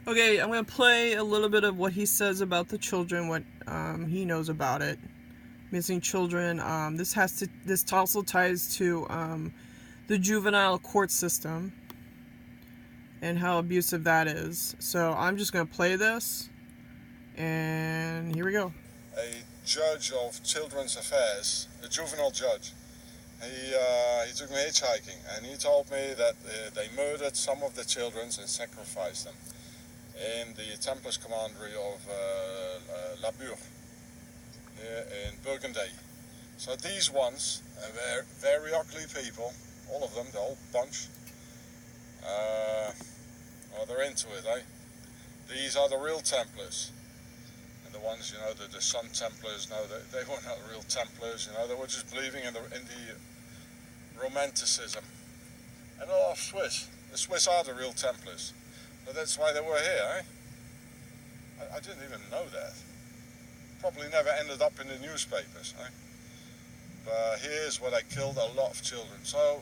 Okay, I'm going to play a little bit of what he says about the children, what he knows about it. Missing children. This also ties to the juvenile court system and how abusive that is. So I'm just going to play this, and here we go. A judge of children's affairs, a juvenile judge, he took me hitchhiking, and he told me that they murdered some of the children and sacrificed them in the Templars commandery of La Bure here in Burgundy. So these ones were very ugly people, all of them, the whole bunch. Well, they're into it, eh? These are the real Templars. And the ones, you know, the Sun Templars, no, they were not real Templars, you know, they were just believing in the romanticism. And a lot of Swiss. The Swiss are the real Templars. So that's why they were here, eh? I didn't even know that. Probably never ended up in the newspapers, eh? But here's where they killed a lot of children. So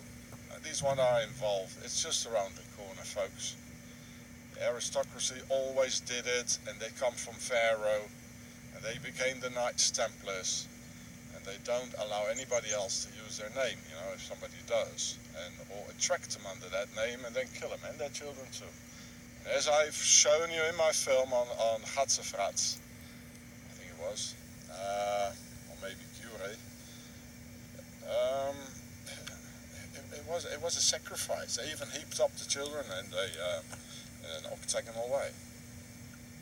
these ones are involved. It's just around the corner, folks. The aristocracy always did it, and they come from Pharaoh, and they became the Knights Templars, and they don't allow anybody else to use their name, you know, if somebody does, or attract them under that name and then kill them, and their children too. As I've shown you in my film on Hatzefrats, I think it was, or maybe Cure, it was a sacrifice. They even heaped up the children and they in an octagonal way.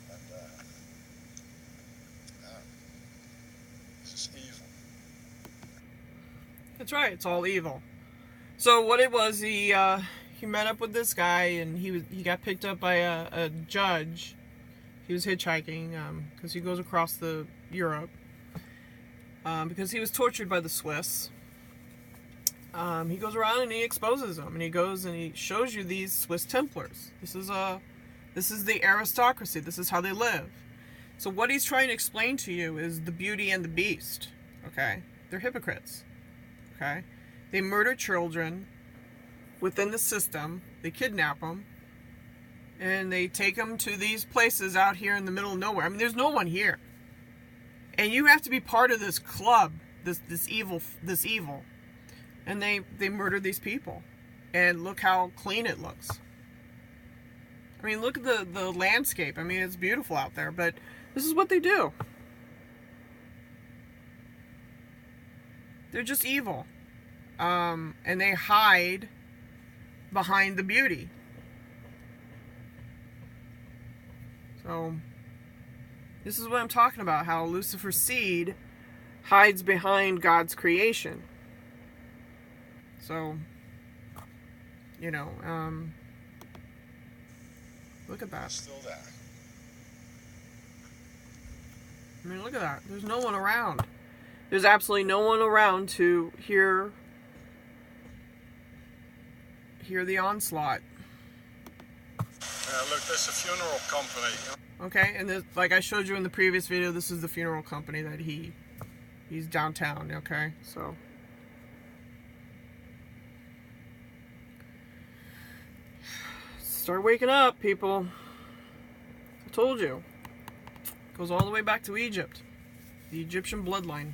And this is evil. That's right. It's all evil. So what it was, he met up with this guy, and he got picked up by a judge. He was hitchhiking because he goes across Europe because he was tortured by the Swiss. He goes around and he exposes them, and he goes and he shows you these Swiss Templars. This is the aristocracy. This is how they live. So what he's trying to explain to you is the beauty and the beast. Okay, they're hypocrites. Okay, they murder children within the system. They kidnap them, and they take them to these places out here in the middle of nowhere. I mean, there's no one here, and you have to be part of this club, this evil. And they murder these people, and look how clean it looks. I mean, look at the landscape. I mean, it's beautiful out there, but this is what they do. They're just evil, and they hide behind the beauty. So this is what I'm talking about, how Lucifer's seed hides behind God's creation. So, you know, look at that. Still there. I mean, look at that. There's no one around. There's absolutely no one around to hear the onslaught. Look, there's a funeral company. Okay, and this, like I showed you in the previous video, this is the funeral company that he's downtown. Okay, so. Start waking up, people. I told you. It goes all the way back to Egypt. The Egyptian bloodline.